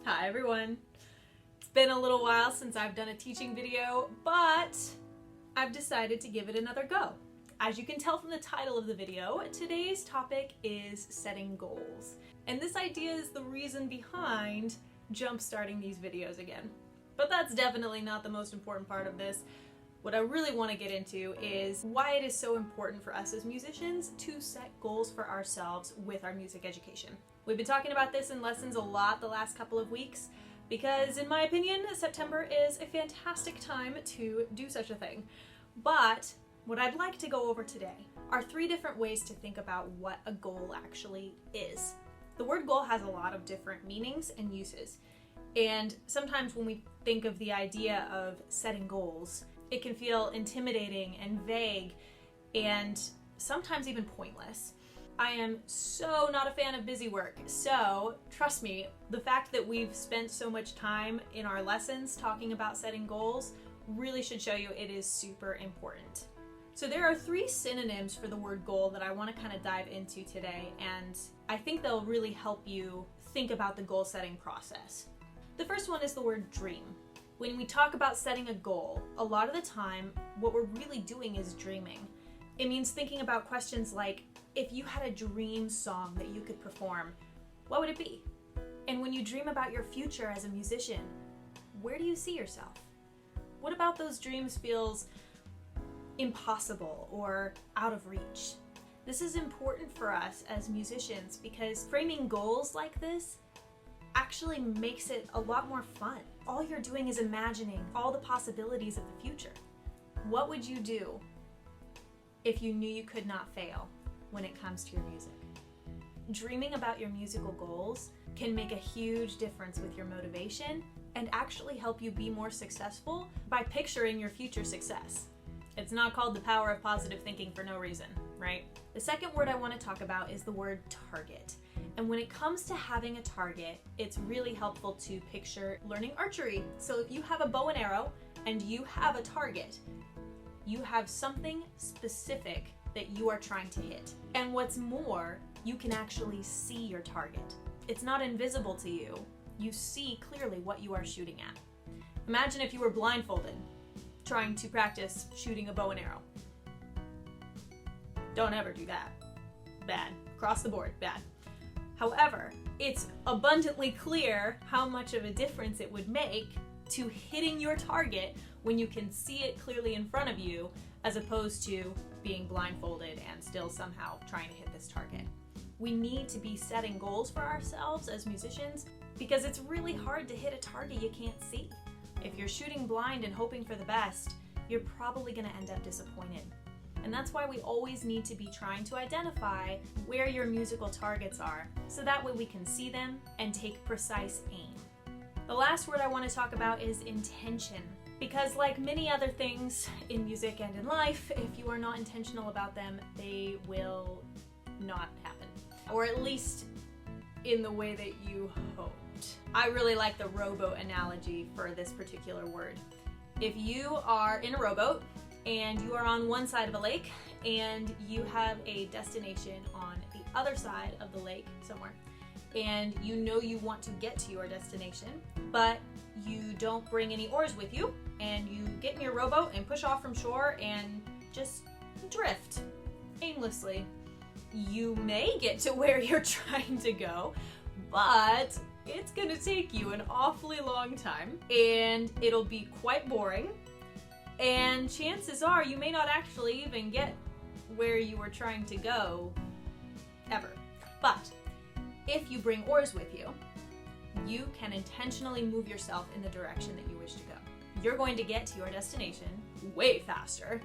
Hi everyone! It's been a little while since I've done a teaching video, but I've decided to give it another go. As you can tell from the title of the video, today's topic is setting goals. And this idea is the reason behind jump-starting these videos again. But that's definitely not the most important part of this. What I really want to get into is why it is so important for us as musicians to set goals for ourselves with our music education. We've been talking about this in lessons a lot the last couple of weeks because, in my opinion, September is a fantastic time to do such a thing. But what I'd like to go over today are 3 different ways to think about what a goal actually is. The word goal has a lot of different meanings and uses, and sometimes when we think of the idea of setting goals, it can feel intimidating and vague and sometimes even pointless. I am so not a fan of busy work, so trust me, the fact that we've spent so much time in our lessons talking about setting goals really should show you it is super important. So there are 3 synonyms for the word goal that I want to kind of dive into today, and I think they'll really help you think about the goal setting process. The first one is the word dream. When we talk about setting a goal, a lot of the time what we're really doing is dreaming. It means thinking about questions like, if you had a dream song that you could perform, what would it be? And when you dream about your future as a musician, where do you see yourself? What about those dreams feels impossible or out of reach? This is important for us as musicians because framing goals like this actually makes it a lot more fun. All you're doing is imagining all the possibilities of the future. What would you do if you knew you could not fail when it comes to your music? Dreaming about your musical goals can make a huge difference with your motivation and actually help you be more successful by picturing your future success. It's not called the power of positive thinking for no reason, right? The second word I want to talk about is the word target. And when it comes to having a target, it's really helpful to picture learning archery. So if you have a bow and arrow and you have a target, you have something specific that you are trying to hit. And what's more, you can actually see your target. It's not invisible to you. You see clearly what you are shooting at. Imagine if you were blindfolded, trying to practice shooting a bow and arrow. Don't ever do that. Bad. Across the board, bad. However, it's abundantly clear how much of a difference it would make to hitting your target when you can see it clearly in front of you, as opposed to being blindfolded and still somehow trying to hit this target. We need to be setting goals for ourselves as musicians because it's really hard to hit a target you can't see. If you're shooting blind and hoping for the best, you're probably going to end up disappointed. And that's why we always need to be trying to identify where your musical targets are, so that way we can see them and take precise aim. The last word I want to talk about is intention. Because like many other things in music and in life, if you are not intentional about them, they will not happen. Or at least in the way that you hoped. I really like the rowboat analogy for this particular word. If you are in a rowboat and you are on one side of a lake and you have a destination on the other side of the lake somewhere, and you know you want to get to your destination, but you don't bring any oars with you, and you get in your rowboat and push off from shore and just drift aimlessly. You may get to where you're trying to go, but it's gonna take you an awfully long time, and it'll be quite boring, and chances are you may not actually even get where you were trying to go ever. But if you bring oars with you, you can intentionally move yourself in the direction that you wish to go. You're going to get to your destination way faster,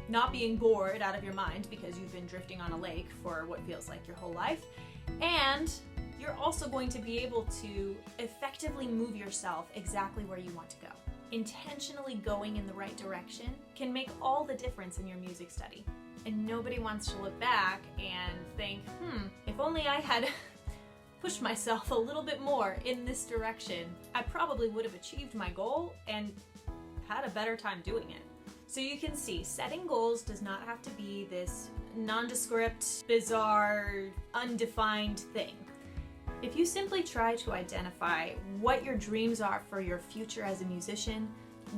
not being bored out of your mind because you've been drifting on a lake for what feels like your whole life, and you're also going to be able to effectively move yourself exactly where you want to go. Intentionally going in the right direction can make all the difference in your music study. And nobody wants to look back and think, if only I had pushed myself a little bit more in this direction, I probably would have achieved my goal and had a better time doing it. So you can see, setting goals does not have to be this nondescript, bizarre, undefined thing. If you simply try to identify what your dreams are for your future as a musician,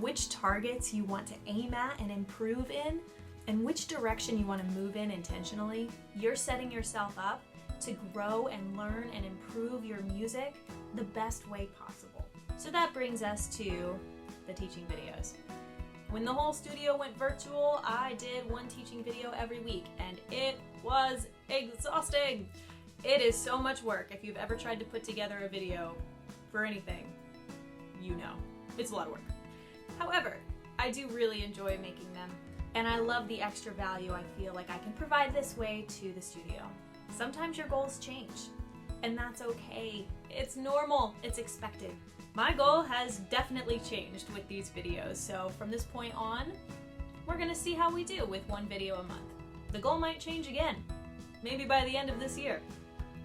which targets you want to aim at and improve in, and which direction you want to move in intentionally, you're setting yourself up to grow and learn and improve your music the best way possible. So that brings us to the teaching videos. When the whole studio went virtual, I did one teaching video every week, and it was exhausting. It is so much work. If you've ever tried to put together a video for anything, you know. It's a lot of work. However, I do really enjoy making them, and I love the extra value I feel like I can provide this way to the studio. Sometimes your goals change, and that's okay. It's normal, it's expected. My goal has definitely changed with these videos, so from this point on, we're gonna see how we do with one video a month. The goal might change again, maybe by the end of this year.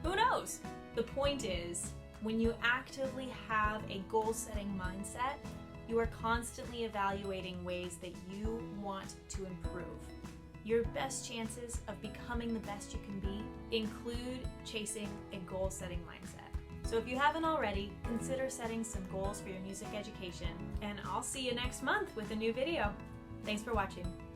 Who knows? The point is, when you actively have a goal-setting mindset, you are constantly evaluating ways that you want to improve. Your best chances of becoming the best you can be include chasing a goal-setting mindset. So if you haven't already, consider setting some goals for your music education, and I'll see you next month with a new video. Thanks for watching.